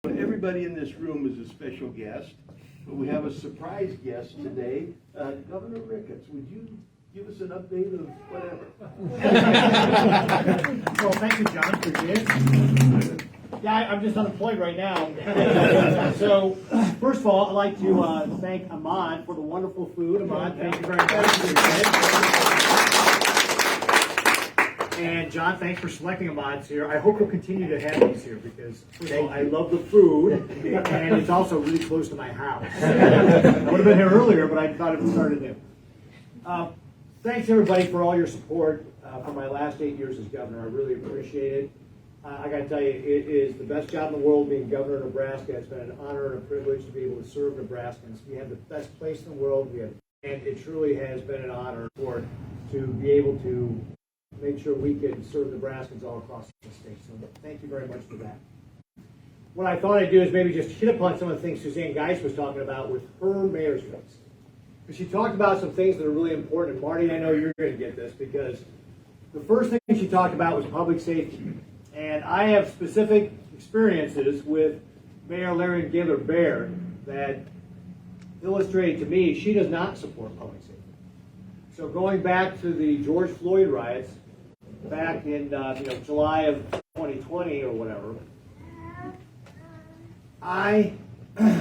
Everybody in this room is a special guest, but we have a surprise guest today. Governor Ricketts, would you give us an update of whatever? Well, thank you, John, for this. Yeah, I'm just unemployed right now. So, first of all, I'd like to thank Ahmad for the wonderful food. Ahmad, thank you very much. And John, thanks for selecting Ahmad's here. I hope you'll continue to have these here because, first of all, I love the food, and it's also really close to my house. I would have been here earlier, but I thought it would start anew. Thanks, everybody, for all your support for my last 8 years as governor. I really appreciate it. I got to tell you, it is the best job in the world being governor of Nebraska. It's been an honor and a privilege to be able to serve Nebraskans. We have the best place in the world, and it truly has been an honor to be able to make sure we can serve Nebraskans all across the state. So thank you very much for that. What I thought I'd do is maybe just hit upon some of the things Suzanne Geis was talking about with her mayor's race. Because she talked about some things that are really important. And Marty, I know you're going to get this because the first thing she talked about was public safety. And I have specific experiences with Mayor Larry Gaylor Baird that illustrated to me she does not support public safety. So going back to the George Floyd riots back in July of 2020 or whatever, I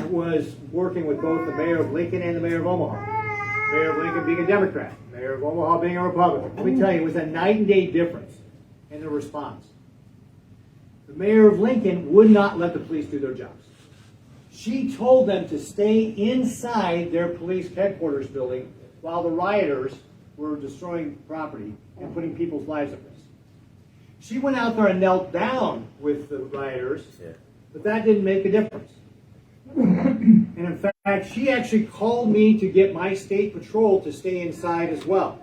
was working with both the mayor of Lincoln and the mayor of Omaha. Mayor of Lincoln being a Democrat, mayor of Omaha being a Republican. Let me tell you, it was a night and day difference in the response. The mayor of Lincoln would not let the police do their jobs. She told them to stay inside their police headquarters building while the rioters were destroying property and putting people's lives at risk. She went out there and knelt down with the rioters, but that didn't make a difference. And in fact, she actually called me to get my state patrol to stay inside as well,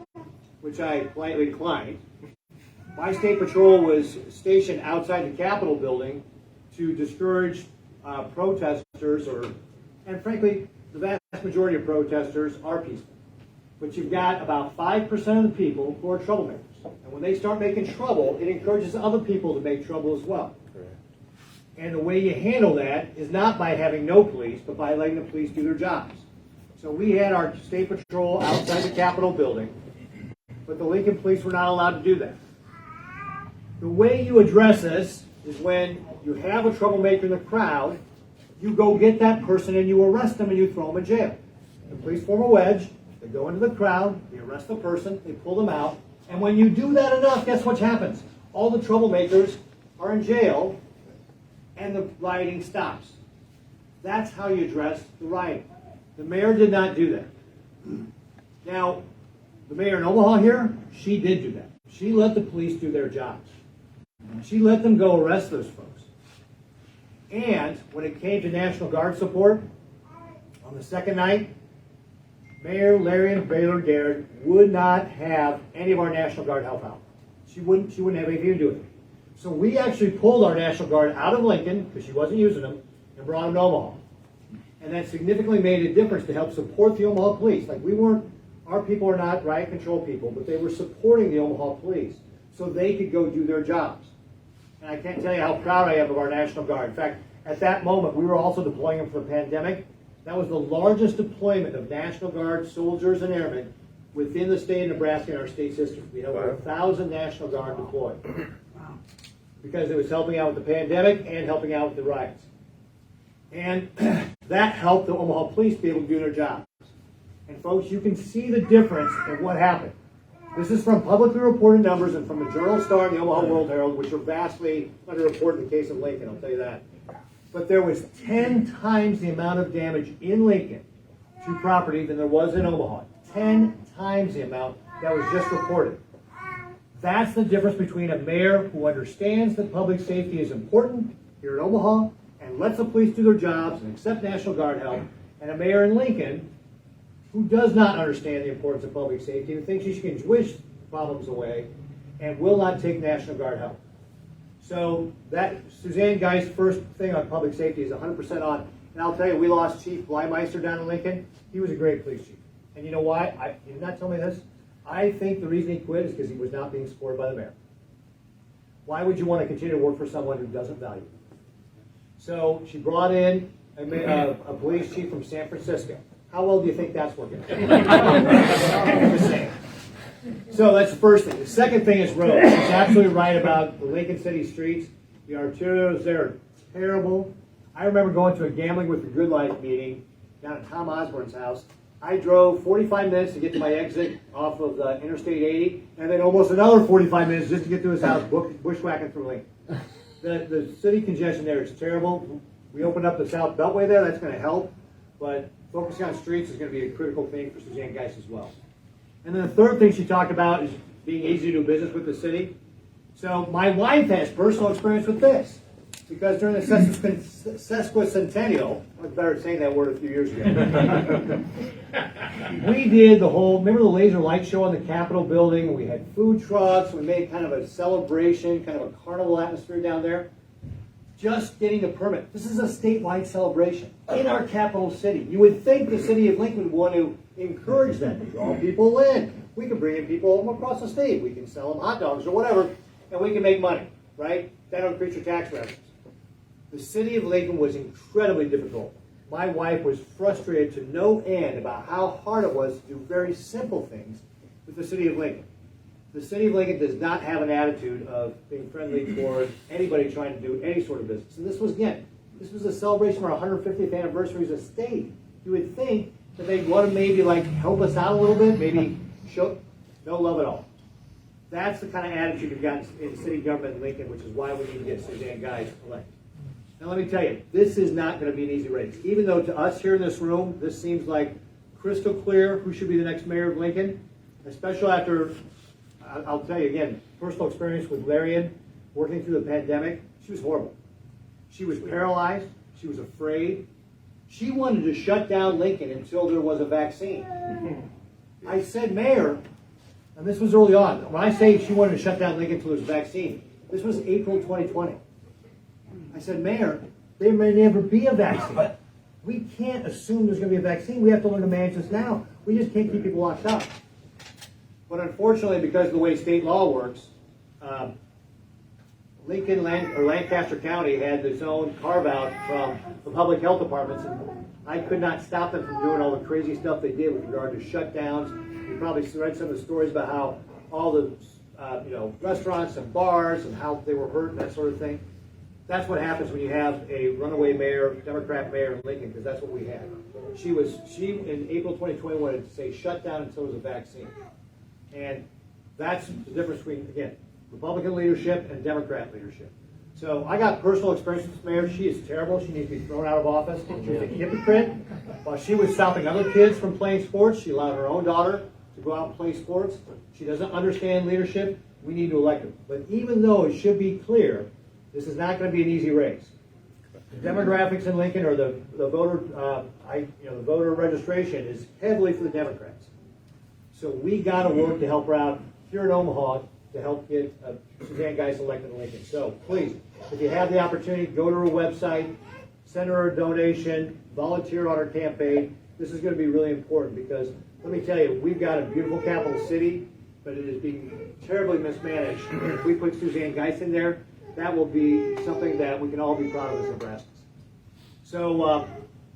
which I politely declined. My state patrol was stationed outside the Capitol building to discourage protesters, and frankly, the vast majority of protesters are peaceful. But you've got about 5% of the people who are troublemakers. And when they start making trouble, it encourages other people to make trouble as well. Correct. And the way you handle that is not by having no police, but by letting the police do their jobs. So we had our state patrol outside the Capitol building, but the Lincoln police were not allowed to do that. The way you address this is when you have a troublemaker in the crowd, you go get that person and you arrest them and you throw them in jail. The police form a wedge. They go into the crowd, they arrest the person, they pull them out, and when you do that enough, guess what happens? All the troublemakers are in jail, and the rioting stops. That's how you address the rioting. The mayor did not do that. Now, the mayor in Omaha here, she did do that. She let the police do their jobs. She let them go arrest those folks. And when it came to National Guard support, on the second night, Mayor Larry Gaylor Baird would not have any of our National Guard help out. She wouldn't have anything to do with it. So we actually pulled our National Guard out of Lincoln, because she wasn't using them, and brought them to Omaha. And that significantly made a difference to help support the Omaha police. Like our people are not riot control people, but they were supporting the Omaha police so they could go do their jobs. And I can't tell you how proud I am of our National Guard. In fact, at that moment, we were also deploying them for the pandemic. That was the largest deployment of National Guard soldiers and airmen within the state of Nebraska and our state's history. We had over 1,000 National Guard deployed. Because it was helping out with the pandemic and helping out with the riots. And that helped the Omaha police be able to do their jobs. And folks, you can see the difference in what happened. This is from publicly reported numbers and from the Journal-Star and the Omaha World-Herald, which are vastly underreported in the case of Lincoln, I'll tell you that. But there was 10 times the amount of damage in Lincoln to property than there was in Omaha. 10 times the amount that was just reported. That's the difference between a mayor who understands that public safety is important here in Omaha and lets the police do their jobs and accept National Guard help, and a mayor in Lincoln who does not understand the importance of public safety and thinks she can wish problems away and will not take National Guard help. So that Suzanne Geis' first thing on public safety is 100% on. And I'll tell you, we lost Chief Bleimeister down in Lincoln. He was a great police chief. And you know why? He did not tell me this. I think the reason he quit is because he was not being supported by the mayor. Why would you want to continue to work for someone who doesn't value you? So she brought in a police chief from San Francisco. How well do you think that's working? Just saying. So that's the first thing. The second thing is roads. She's absolutely right about the Lincoln City streets. The arterials there are terrible. I remember going to a Gambling with the Good Life meeting down at Tom Osborne's house. I drove 45 minutes to get to my exit off of Interstate 80, and then almost another 45 minutes just to get to his house, bushwhacking through Lincoln. The city congestion there is terrible. We opened up the South Beltway there, that's going to help, but focusing on streets is going to be a critical thing for Suzanne Geis as well. And then the third thing she talked about is being easy to do business with the city. So my wife has personal experience with this, because during the sesquicentennial, I was better at saying that word a few years ago, we did the whole, remember the laser light show on the Capitol building? We had food trucks, we made kind of a celebration, kind of a carnival atmosphere down there. Just getting the permit. This is a statewide celebration in our capital city. You would think the city of Lincoln would want to encourage them to draw people in. We can bring in people from across the state. We can sell them hot dogs or whatever, and we can make money, right? That'll increase your tax revenues. The city of Lincoln was incredibly difficult. My wife was frustrated to no end about how hard it was to do very simple things with the city of Lincoln. The city of Lincoln does not have an attitude of being friendly toward anybody trying to do any sort of business. And this was, again, this was a celebration of our 150th anniversary as a state. You would think that they'd want to maybe like help us out a little bit, maybe show no love at all. That's the kind of attitude we've got in city government in Lincoln, which is why we need to get Suzanne Geis elected. Now let me tell you, this is not going to be an easy race. Even though to us here in this room, this seems like crystal clear who should be the next mayor of Lincoln, especially after, I'll tell you again, personal experience with Larian, working through the pandemic, she was horrible. She was paralyzed. She was afraid. She wanted to shut down Lincoln until there was a vaccine. I said, Mayor, and this was early on, when I say she wanted to shut down Lincoln until there was a vaccine, this was April 2020. I said, Mayor, there may never be a vaccine. We can't assume there's going to be a vaccine. We have to learn to manage this now. We just can't keep people locked up. But unfortunately, because of the way state law works, Lancaster County had its own carve-out from the public health departments, and I could not stop them from doing all the crazy stuff they did with regard to shutdowns. You probably read some of the stories about how all the restaurants and bars and how they were hurt and that sort of thing. That's what happens when you have a runaway mayor, Democrat mayor in Lincoln, because that's what we had. She in April 2020 wanted to say shut down until there was a vaccine. And that's the difference between, again, Republican leadership and Democrat leadership. So I got personal experience with this mayor. She is terrible. She needs to be thrown out of office. She's a hypocrite. While she was stopping other kids from playing sports, she allowed her own daughter to go out and play sports. She doesn't understand leadership. We need to elect her. But even though it should be clear, this is not going to be an easy race. The demographics in Lincoln, or the voter registration, is heavily for the Democrats. So we got to work to help her out here in Omaha to help get Suzanne Geis elected in Lincoln. So please, if you have the opportunity, go to her website, send her a donation, volunteer on her campaign. This is going to be really important because, let me tell you, we've got a beautiful capital city, but it is being terribly mismanaged. And if we put Suzanne Geis in there, that will be something that we can all be proud of as Nebraskans. So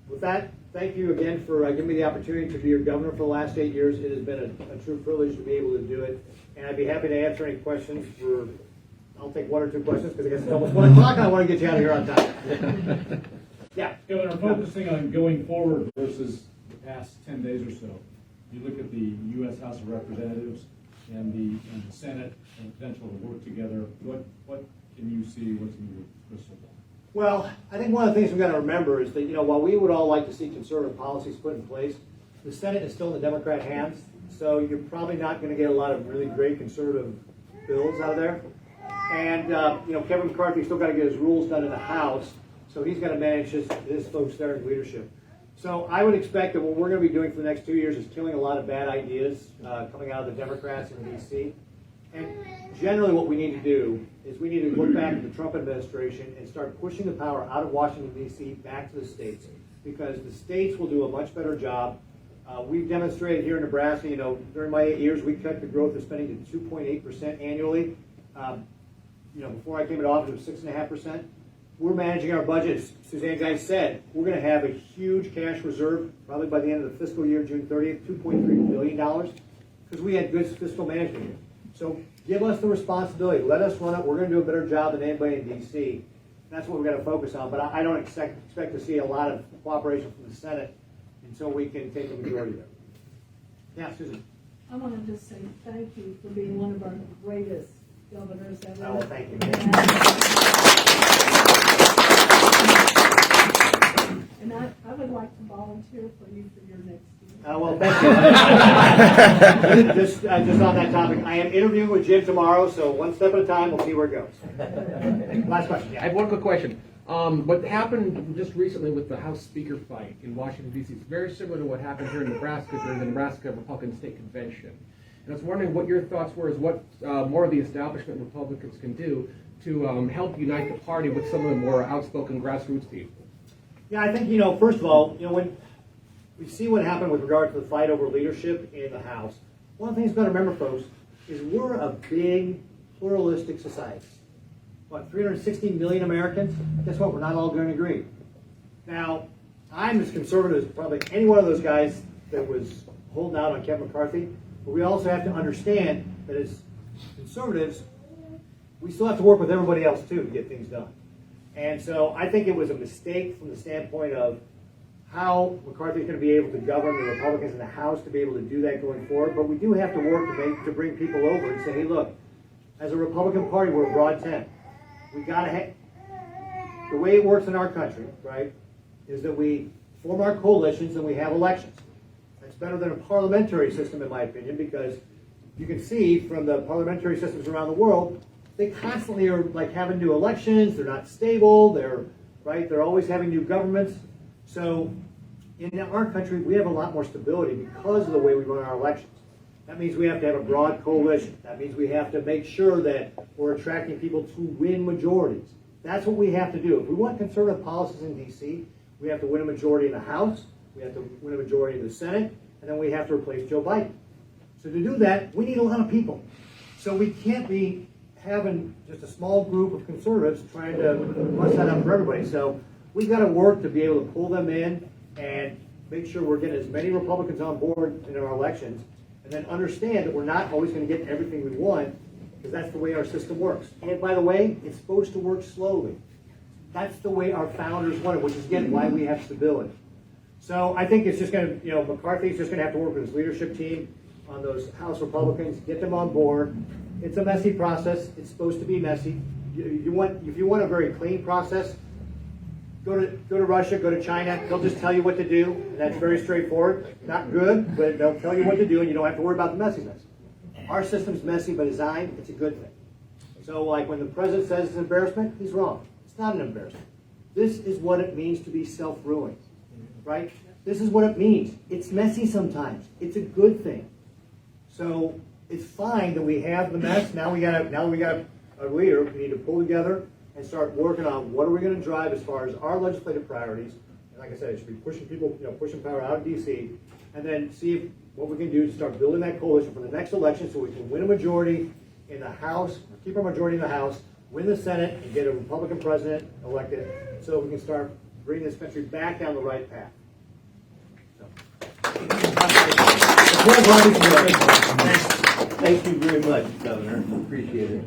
with that, thank you again for giving me the opportunity to be your governor for the last 8 years. It has been a true privilege to be able to do it. And I'd be happy to answer any questions. I'll take 1 or 2 questions because I guess it's almost 1 o'clock and I want to get you out of here on time. Yeah. Governor, focusing on going forward versus the past 10 days or so, you look at the U.S. House of Representatives and the Senate and potential to work together. What can you see? What's in your crystal ball? Well, I think one of the things we've got to remember is that, while we would all like to see conservative policies put in place, the Senate is still in the Democrat hands, so you're probably not going to get a lot of really great conservative bills out of there. And, Kevin McCarthy's still got to get his rules done in the House, so he's got to manage his folks there in leadership. So I would expect that what we're going to be doing for the next 2 years is killing a lot of bad ideas coming out of the Democrats in D.C. And generally what we need to do is we need to look back at the Trump administration and start pushing the power out of Washington, D.C. back to the states, because the states will do a much better job. We've demonstrated here in Nebraska, during my 8 years, we cut the growth of spending to 2.8% annually. Before I came into office, it was 6.5%. we're managing our budget. As Suzanne guys said, we're going to have a huge cash reserve, probably by the end of the fiscal year, June 30th, $2.3 billion, because we had good fiscal management here. So give us the responsibility. Let us run it. We're going to do a better job than anybody in D.C. That's what we're going to focus on. But I don't expect to see a lot of cooperation from the Senate until we can take a majority there. Yeah, Susan. I want to just say thank you for being one of our greatest governors ever. Oh, well, thank you. And I would like to volunteer for you for your next year. Well, thank you. just on that topic, I am interviewing with Jim tomorrow, so one step at a time, we'll see where it goes. Last question. I have one quick question. What happened just recently with the House Speaker fight in Washington, D.C. is very similar to what happened here in Nebraska during the Nebraska Republican State Convention. And I was wondering what your thoughts were, is what more of the establishment Republicans can do to help unite the party with some of the more outspoken grassroots people. Yeah, I think, first of all, when we see what happened with regard to the fight over leadership in the House, one of the things you've got to remember, folks, is we're a big, pluralistic society. What, 360 million Americans? Guess what? We're not all going to agree. Now, I'm as conservative as probably any one of those guys that was holding out on Kevin McCarthy, but we also have to understand that as conservatives, we still have to work with everybody else, too, to get things done. And so I think it was a mistake from the standpoint of how McCarthy's going to be able to govern the Republicans in the House to be able to do that going forward. But we do have to work to bring people over and say, hey, look, as a Republican Party, we're a broad tent. We got to the way it works in our country, right, is that we form our coalitions and we have elections. That's better than a parliamentary system, in my opinion, because you can see from the parliamentary systems around the world, they constantly are like having new elections. They're not stable. They're always having new governments. So in our country, we have a lot more stability because of the way we run our elections. That means we have to have a broad coalition. That means we have to make sure that we're attracting people to win majorities. That's what we have to do. If we want conservative policies in D.C., we have to win a majority in the House, we have to win a majority in the Senate, and then we have to replace Joe Biden. So to do that, we need a lot of people. So we can't be having just a small group of conservatives trying to bust that up for everybody. So we've got to work to be able to pull them in and make sure we're getting as many Republicans on board in our elections, and then understand that we're not always going to get everything we want, because that's the way our system works. And by the way, it's supposed to work slowly. That's the way our founders wanted, which is, again, why we have stability. So I think it's just going to, McCarthy's just going to have to work with his leadership team on those House Republicans, get them on board. It's a messy process. It's supposed to be messy. If you want a very clean process, go to Russia, go to China. They'll just tell you what to do, and that's very straightforward. Not good, but they'll tell you what to do, and you don't have to worry about the messiness. Our system's messy by design. It's a good thing. So, like when the president says it's an embarrassment, he's wrong. It's not an embarrassment. This is what it means to be self-ruling, right? This is what it means. It's messy sometimes. It's a good thing. So it's fine that we have the mess. Now we got a leader. We need to pull together and start working on what are we going to drive as far as our legislative priorities. And like I said, it should be pushing people, pushing power out of D.C. and then see what we can do to start building that coalition for the next election so we can win a majority in the House, keep our majority in the House, win the Senate, and get a Republican president elected so we can start bringing this country back down the right path. Thank you very much, Governor. Appreciate it.